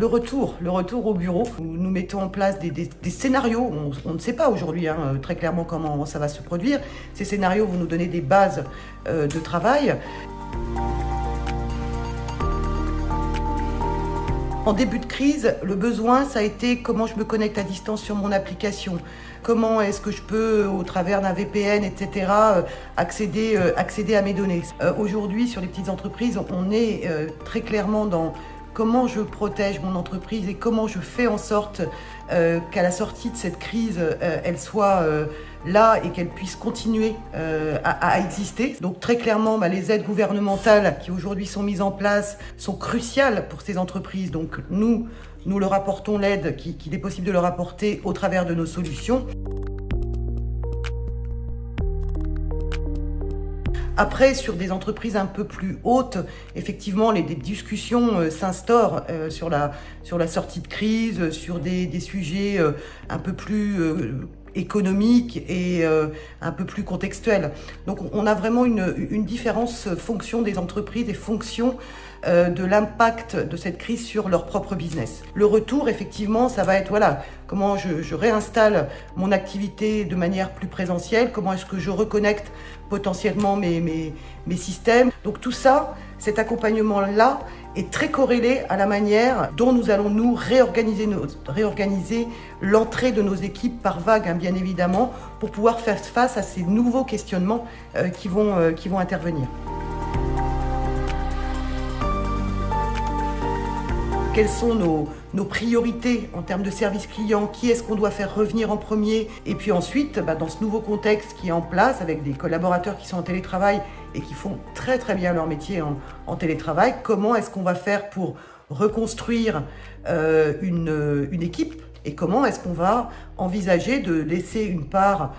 retour au bureau. Nous mettons en place des scénarios. On ne sait pas aujourd'hui très clairement comment ça va se produire. Ces scénarios vont nous donner des bases de travail. En début de crise, le besoin, ça a été comment je me connecte à distance sur mon application. Comment est-ce que je peux, au travers d'un VPN, etc., accéder à mes données. Aujourd'hui, sur les petites entreprises, on est très clairement dans comment je protège mon entreprise et comment je fais en sorte qu'à la sortie de cette crise, elle soit là et qu'elle puisse continuer à exister. Donc très clairement, les aides gouvernementales qui aujourd'hui sont mises en place sont cruciales pour ces entreprises. Donc nous leur apportons l'aide qu'il est possible de leur apporter au travers de nos solutions. Après, sur des entreprises un peu plus hautes, effectivement, des discussions s'instaurent sur la sortie de crise, sur des sujets un peu plus économiques et un peu plus contextuels. Donc on a vraiment une différence fonction des entreprises et fonction de l'impact de cette crise sur leur propre business. Le retour, effectivement, ça va être comment je réinstalle mon activité de manière plus présentielle, comment est-ce que je reconnecte potentiellement mes systèmes. Donc tout ça, cet accompagnement-là est très corrélé à la manière dont nous allons nous réorganiser l'entrée de nos équipes par vague, bien évidemment, pour pouvoir faire face à ces nouveaux questionnements qui vont intervenir. Quelles sont nos priorités en termes de service client? Qui est-ce qu'on doit faire revenir en premier? Et puis ensuite, dans ce nouveau contexte qui est en place, avec des collaborateurs qui sont en télétravail et qui font très très bien leur métier en télétravail, comment est-ce qu'on va faire pour reconstruire une équipe? Et comment est-ce qu'on va envisager de laisser une part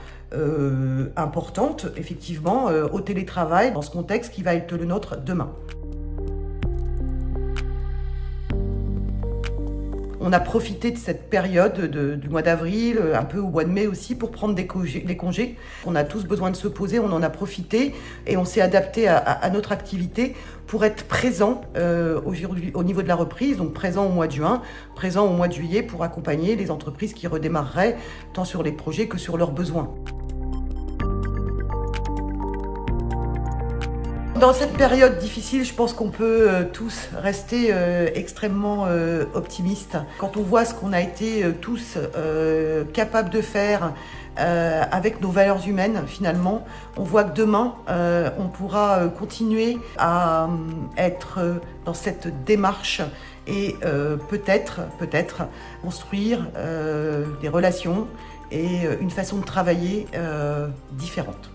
importante, effectivement, au télétravail dans ce contexte qui va être le nôtre demain? On a profité de cette période du mois d'avril, un peu au mois de mai aussi, pour prendre des congés. On a tous besoin de se poser, on en a profité et on s'est adapté à notre activité pour être présent aujourd'hui au niveau de la reprise, donc présent au mois de juin, présent au mois de juillet pour accompagner les entreprises qui redémarreraient tant sur les projets que sur leurs besoins. Dans cette période difficile, je pense qu'on peut tous rester extrêmement optimistes. Quand on voit ce qu'on a été tous capables de faire avec nos valeurs humaines, finalement, on voit que demain, on pourra continuer à être dans cette démarche et peut-être construire des relations et une façon de travailler différente.